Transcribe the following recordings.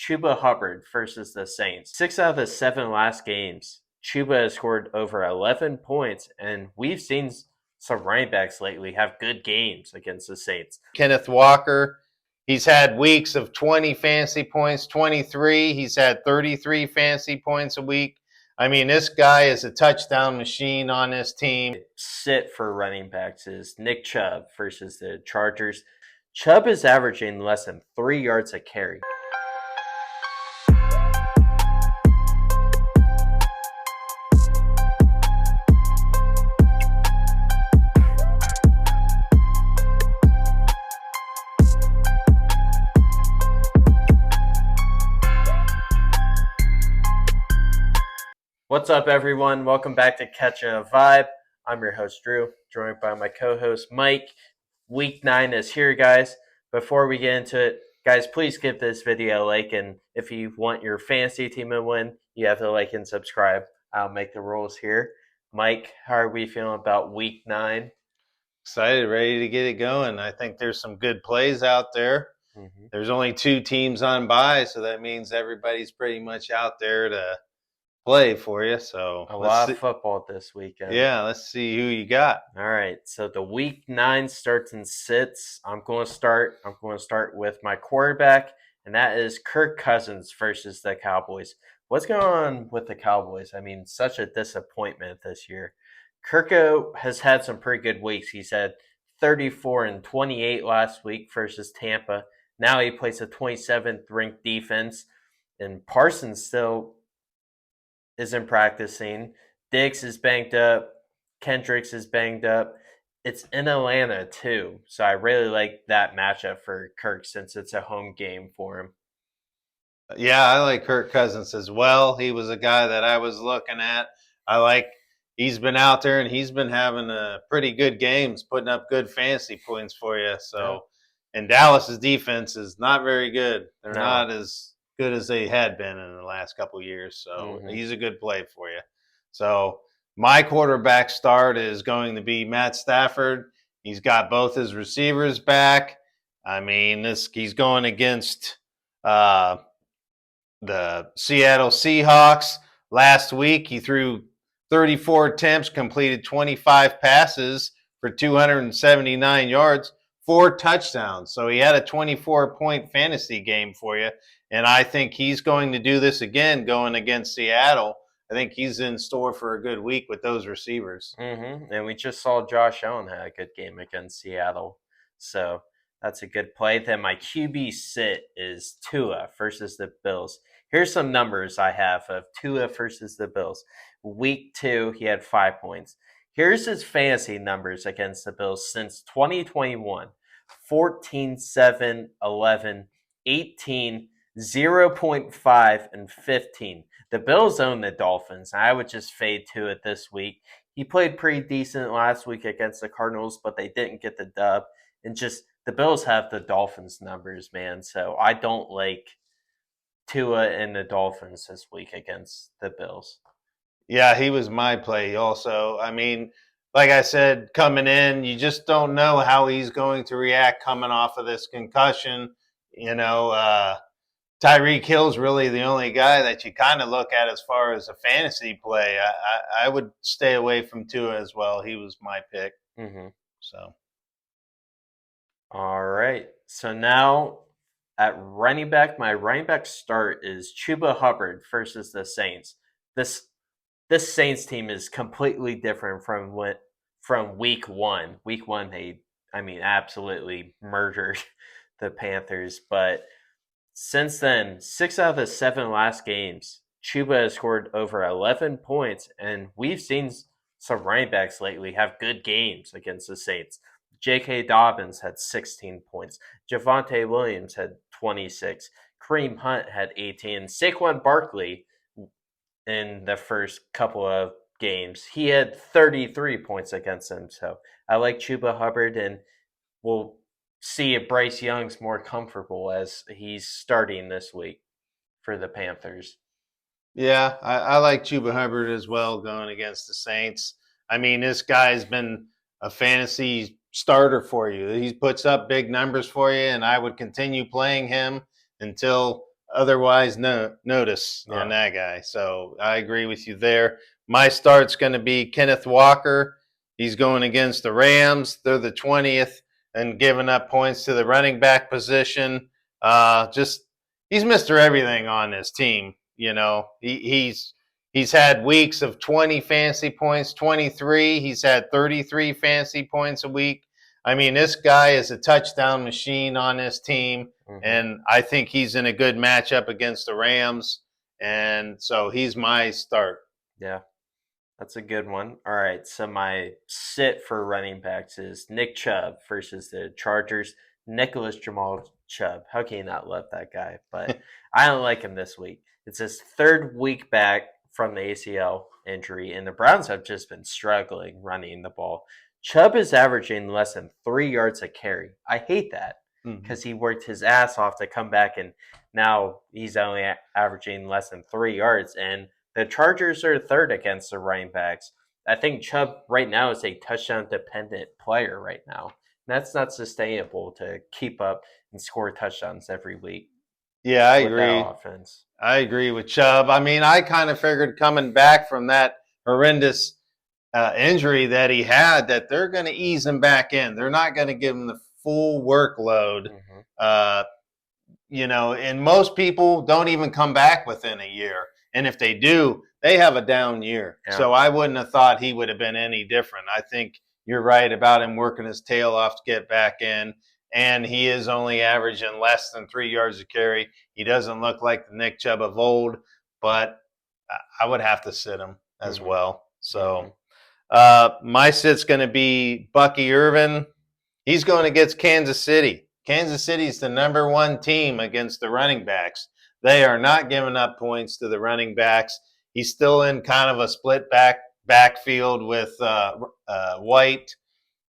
Chuba Hubbard versus the Saints. 6 out of the 7 last games, Chuba has scored over 11 points, and we've seen some running backs lately have good games against the Saints. Kenneth Walker, he's had weeks of 20 fantasy points, 23. He's had 33 fantasy points a week. I mean, this guy is a touchdown machine on this team. Sit for running backs is Nick Chubb versus the Chargers. Chubb is averaging less than 3 yards a carry. What's up, everyone? Welcome back to Catch a Vibe. I'm your host, Drew, joined by my co-host, Mike. Week 9 is here, guys. Before we get into it, guys, please give this video a like, and if you want your fantasy team to win, you have to like and subscribe. I'll make the rules here. Mike, how are we feeling about Week 9? Excited, ready to get it going. I think there's some good plays out there. There's only 2 teams on bye, so that means everybody's pretty much out there to play for you. So a lot of football this weekend. Yeah, let's see who you got. All right, so the Week 9 starts and sits. I'm going to start with my quarterback, and that is Kirk Cousins versus the Cowboys. What's going on with the Cowboys? I mean, such a disappointment this year. Kirko has had some pretty good weeks. He's had 34 and 28 last week versus Tampa. Now he plays a 27th ranked defense, and Parsons still isn't practicing. Diggs is banged up. Kendricks is banged up. It's in Atlanta too, so I really like that matchup for Kirk since it's a home game for him. Yeah, I like Kirk Cousins as well. He was a guy that I was looking at. He's been out there and he's been having pretty good games, putting up good fantasy points for you. So, and Dallas's defense is not very good. They're not as good as they had been in the last couple of years. So he's a good play for you. So my quarterback start is going to be Matt Stafford. He's got both his receivers back. I mean, he's going against the Seattle Seahawks. Last week, he threw 34 attempts, completed 25 passes for 279 yards, 4 touchdowns. So he had a 24-point fantasy game for you. And I think he's going to do this again going against Seattle. I think he's in store for a good week with those receivers. And we just saw Josh Allen had a good game against Seattle. So that's a good play. Then my QB sit is Tua versus the Bills. Here's some numbers I have of Tua versus the Bills. Week 2, he had 5 points. Here's his fantasy numbers against the Bills since 2021. 14, 7, 11, 18, 0.5, and 15. The Bills own the Dolphins. I would just fade Tua this week. He played pretty decent last week against the Cardinals, but they didn't get the dub. And just the Bills have the Dolphins numbers, man. So I don't like Tua and the Dolphins this week against the Bills. Yeah, he was my play also. I mean, like I said, coming in, you just don't know how he's going to react coming off of this concussion. You know, Tyreek Hill's really the only guy that you kind of look at as far as a fantasy play. I would stay away from Tua as well. He was my pick. So, all right. So now at running back, my running back start is Chuba Hubbard versus the Saints. This Saints team is completely different from Week 1. Week 1, they absolutely murdered the Panthers, but since then, 6 out of the 7 last games, Chuba has scored over 11 points, and we've seen some running backs lately have good games against the Saints. J.K. Dobbins had 16 points. Javonte Williams had 26. Kareem Hunt had 18. Saquon Barkley, in the first couple of games, he had 33 points against them. So I like Chuba Hubbard, and we'll see if Bryce Young's more comfortable as he's starting this week for the Panthers. Yeah, I like Chuba Hubbard as well going against the Saints. I mean, this guy's been a fantasy starter for you. He puts up big numbers for you, and I would continue playing him until otherwise notice on that guy. So I agree with you there. My start's going to be Kenneth Walker. He's going against the Rams. They're the 20th and giving up points to the running back position. Just he's Mr. Everything on this team. You know, he's had weeks of 20 fantasy points, 23. He's had 33 fantasy points a week. I mean, this guy is a touchdown machine on this team, and I think he's in a good matchup against the Rams, and so he's my start. Yeah, that's a good one. All right, so my sit for running backs is Nick Chubb versus the Chargers. Nicholas Jamal Chubb. How can you not love that guy? But I don't like him this week. It's his third week back from the ACL injury, and the Browns have just been struggling running the ball. Chubb is averaging less than 3 yards a carry. I hate that because he worked his ass off to come back, and now he's only averaging less than 3 yards. And the Chargers are third against the running backs. I think Chubb right now is a touchdown dependent player right now. That's not sustainable to keep up and score touchdowns every week. Yeah, I agree. Offense. I agree with Chubb. I mean, I kind of figured coming back from that horrendous injury that he had that they're going to ease him back in. They're not going to give him the full workload. You know, and most people don't even come back within a year. And if they do, they have a down year. Yeah. So I wouldn't have thought he would have been any different. I think you're right about him working his tail off to get back in. And he is only averaging less than 3 yards a carry. He doesn't look like the Nick Chubb of old, but I would have to sit him as well. So my sit's going to be Bucky Irving. He's going against Kansas City. Kansas City's the #1 team against the running backs. They are not giving up points to the running backs. He's still in kind of a split backfield with White.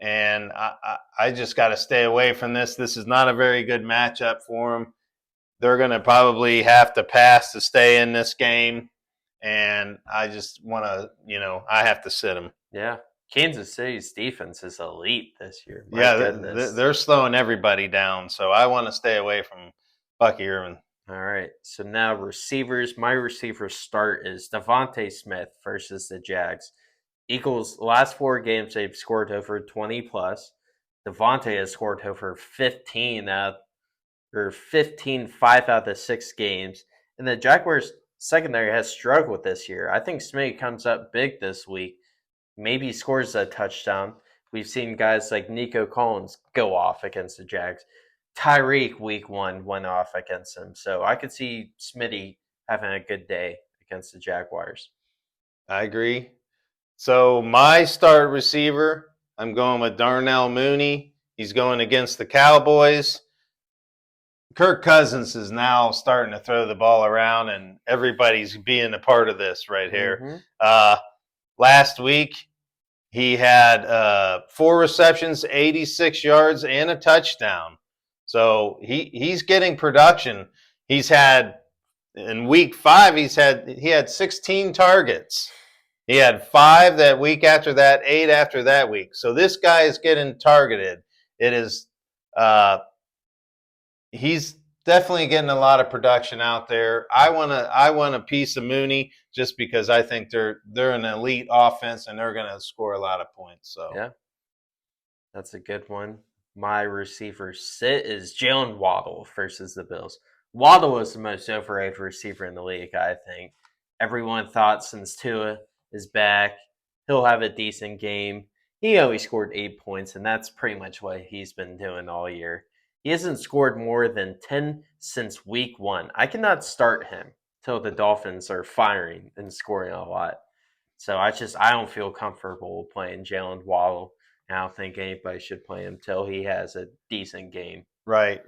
And I just got to stay away from this. This is not a very good matchup for him. They're going to probably have to pass to stay in this game. And I just want to, I have to sit him. Yeah. Kansas City's defense is elite this year. They're slowing everybody down. So I want to stay away from Bucky Irving. All right. So now receivers. My receiver start is Devonte Smith versus the Jags. Eagles, last 4 games, they've scored over 20 plus. Devonte has scored over 15 5 out of the 6 games. And the Jaguars secondary has struggled this year. I think Smith comes up big this week. Maybe scores a touchdown. We've seen guys like Nico Collins go off against the Jags. Tyreek week 1 went off against him. So I could see Smitty having a good day against the Jaguars. I agree. So my start receiver, I'm going with Darnell Mooney. He's going against the Cowboys. Kirk Cousins is now starting to throw the ball around, and everybody's being a part of this right here. Last week, he had 4 receptions, 86 yards, and a touchdown. So he's getting production. He's had, in week 5, he had 16 targets. He had 5 that week after that, 8 after that week. So this guy is getting targeted. It is, he's definitely getting a lot of production out there. I want a piece of Mooney just because I think they're an elite offense and they're going to score a lot of points. So yeah, that's a good one. My receiver sit is Jaylen Waddle versus the Bills. Waddle is the most overrated receiver in the league, I think. Everyone thought since Tua is back, he'll have a decent game. He only scored 8 points, and that's pretty much what he's been doing all year. He hasn't scored more than 10 since week 1. I cannot start him till the Dolphins are firing and scoring a lot. So I don't feel comfortable playing Jaylen Waddle. I don't think anybody should play him till he has a decent game. Right.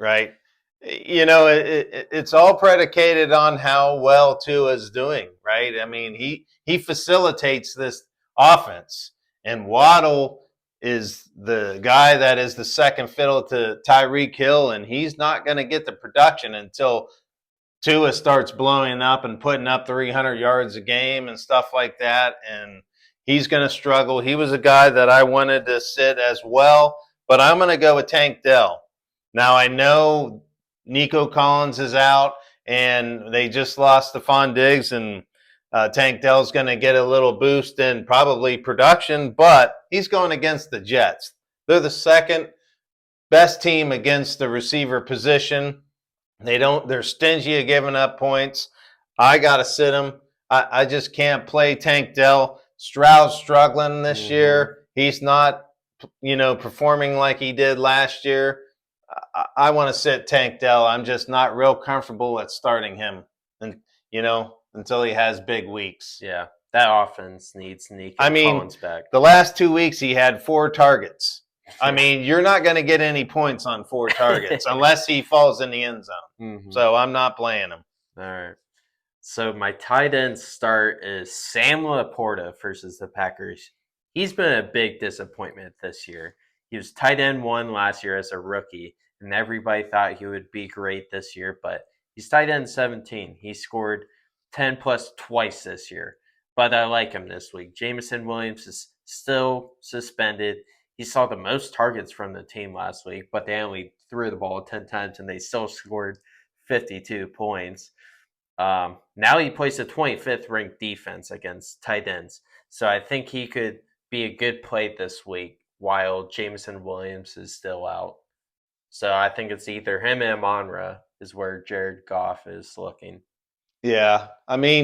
It's all predicated on how well Tua is doing, right? I mean, he facilitates this offense, and Waddle is the guy that is the second fiddle to Tyreek Hill, and he's not going to get the production until Tua starts blowing up and putting up 300 yards a game and stuff like that, and he's going to struggle. He was a guy that I wanted to sit as well, but I'm going to go with Tank Dell. Now, I know Nico Collins is out, and they just lost Stephon Diggs, and Tank Dell's going to get a little boost in probably production, but he's going against the Jets. They're the second best team against the receiver position. They're stingy at giving up points. I got to sit them. I just can't play Tank Dell. Stroud's struggling this year. He's not, performing like he did last year. I want to sit Tank Dell. I'm just not real comfortable at starting him, and until he has big weeks. Yeah, that offense needs Nico Collins back. The last 2 weeks he had 4 targets. You're not going to get any points on 4 targets unless he falls in the end zone. So I'm not playing him. All right. So my tight end start is Sam Laporta versus the Packers. He's been a big disappointment this year. He was tight end 1 last year as a rookie, and everybody thought he would be great this year, but he's tight end 17. He scored 10 plus twice this year, but I like him this week. Jameson Williams is still suspended. He saw the most targets from the team last week, but they only threw the ball 10 times, and they still scored 52 points. Now he plays a 25th ranked defense against tight ends. So I think he could be a good play this week while Jameson Williams is still out. So I think it's either him and Amon-Ra is where Jared Goff is looking. Yeah.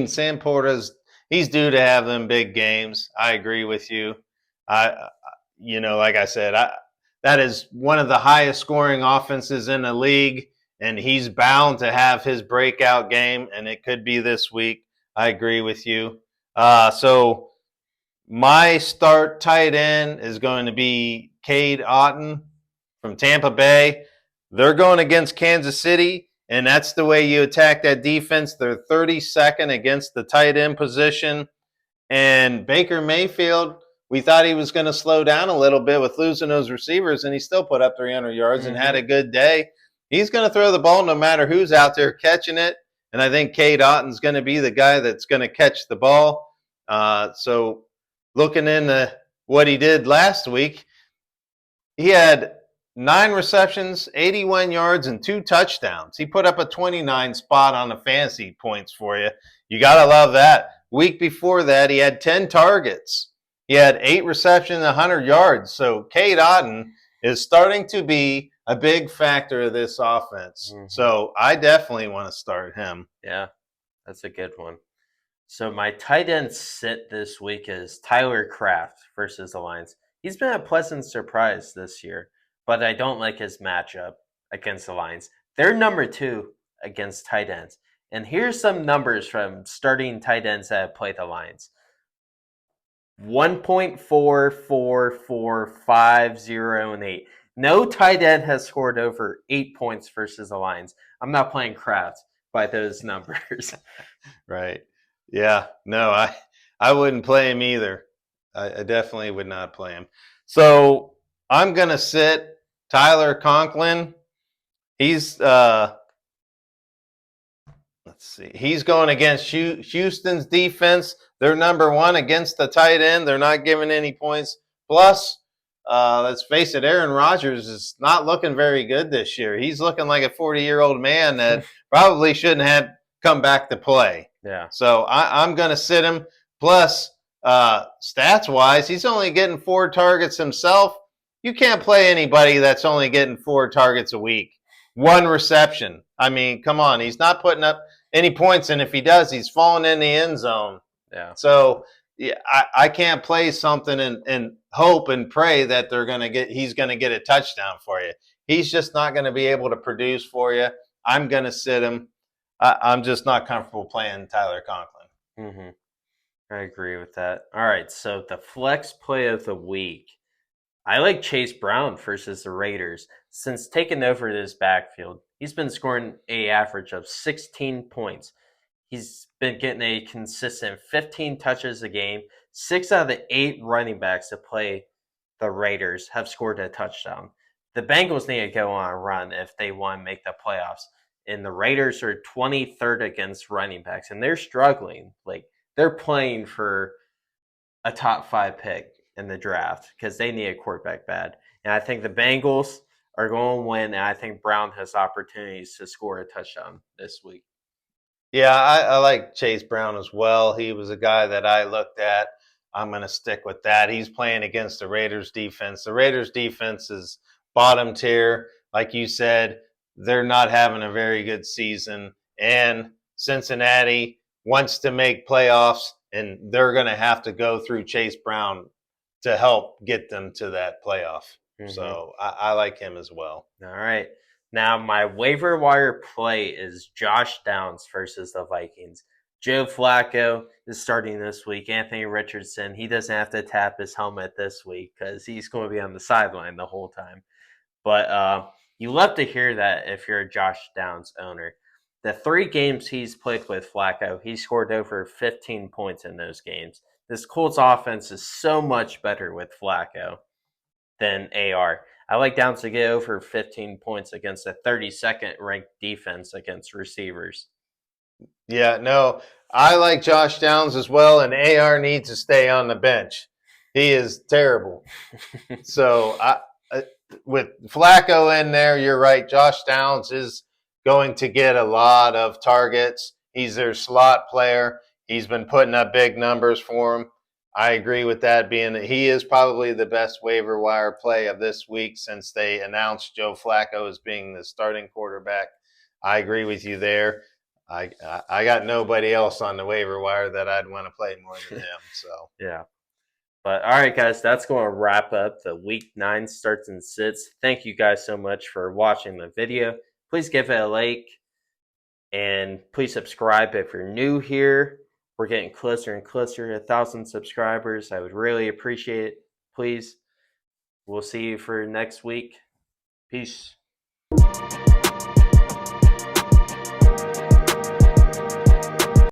Sam Porter's, he's due to have them big games. I agree with you. Like I said, that is one of the highest scoring offenses in the league, and he's bound to have his breakout game, and it could be this week. I agree with you. So my start tight end is going to be Cade Otton from Tampa Bay. They're going against Kansas City, and that's the way you attack that defense. They're 32nd against the tight end position. And Baker Mayfield, we thought he was going to slow down a little bit with losing those receivers, and he still put up 300 yards and had a good day. He's going to throw the ball no matter who's out there catching it, and I think Cade Otton's going to be the guy that's going to catch the ball. So looking into what he did last week, he had 9 receptions, 81 yards, and 2 touchdowns. He put up a 29 spot on the fantasy points for you. You got to love that. Week before that, he had 10 targets. He had 8 receptions, 100 yards. So Cade Otton is starting to be a big factor of this offense. So I definitely want to start him. Yeah, that's a good one. So my tight end sit this week is Tyler Kraft versus the Lions. He's been a pleasant surprise this year, but I don't like his matchup against the Lions. They're number 2 against tight ends. And here's some numbers from starting tight ends that have played the Lions. 1.4, 0, and 8. No tight end has scored over 8 points versus the Lions. I'm not playing Kraft by those numbers. Right. Yeah. No, I wouldn't play him either. I definitely would not play him. So I'm going to sit Tyler Conklin. He's he's going against Houston's defense. They're number 1 against the tight end. They're not giving any points. Plus, let's face it, Aaron Rodgers is not looking very good this year. He's looking like a 40-year-old man that probably shouldn't have come back to play. Yeah. So I'm going to sit him. Plus, stats-wise, he's only getting 4 targets himself. You can't play anybody that's only getting 4 targets a week. 1 reception. Come on. He's not putting up any points, and if he does, he's falling in the end zone. Yeah. So I can't play something and hope and pray that he's going to get a touchdown for you. He's just not going to be able to produce for you. I'm going to sit him. I'm just not comfortable playing Tyler Conklin. I agree with that. All right, so the flex play of the week. I like Chase Brown versus the Raiders. Since taking over this backfield, he's been scoring an average of 16 points. He's been getting a consistent 15 touches a game. 6 out of the 8 running backs that play the Raiders have scored a touchdown. The Bengals need to go on a run if they want to make the playoffs. And the Raiders are 23rd against running backs, and they're struggling. They're playing for a top 5 pick in the draft because they need a quarterback bad. And I think the Bengals are going to win, and I think Brown has opportunities to score a touchdown this week. Yeah, I like Chase Brown as well. He was a guy that I looked at. I'm going to stick with that. He's playing against the Raiders defense. The Raiders defense is bottom tier. Like you said, they're not having a very good season. And Cincinnati wants to make playoffs, and they're going to have to go through Chase Brown to help get them to that playoff. Mm-hmm. So I like him as well. All right. Now, my waiver wire play is Josh Downs versus the Vikings. Joe Flacco is starting this week. Anthony Richardson, he doesn't have to tap his helmet this week because he's going to be on the sideline the whole time. But you love to hear that if you're a Josh Downs owner. The 3 games he's played with Flacco, he scored over 15 points in those games. This Colts offense is so much better with Flacco than AR. I like Downs to get over 15 points against a 32nd ranked defense against receivers. Yeah, no, I like Josh Downs as well, and AR needs to stay on the bench. He is terrible. So uh, with Flacco in there, you're right. Josh Downs is going to get a lot of targets. He's their slot player. He's been putting up big numbers for him. I agree with that, being that he is probably the best waiver wire play of this week since they announced Joe Flacco as being the starting quarterback. I agree with you there. I got nobody else on the waiver wire that I'd want to play more than him. So Yeah. But all right, guys, that's going to wrap up the week 9 starts and sits. Thank you guys so much for watching the video. Please give it a like and please subscribe if you're new here. We're getting closer and closer to 1,000 subscribers. I would really appreciate it. Please. We'll see you for next week. Peace.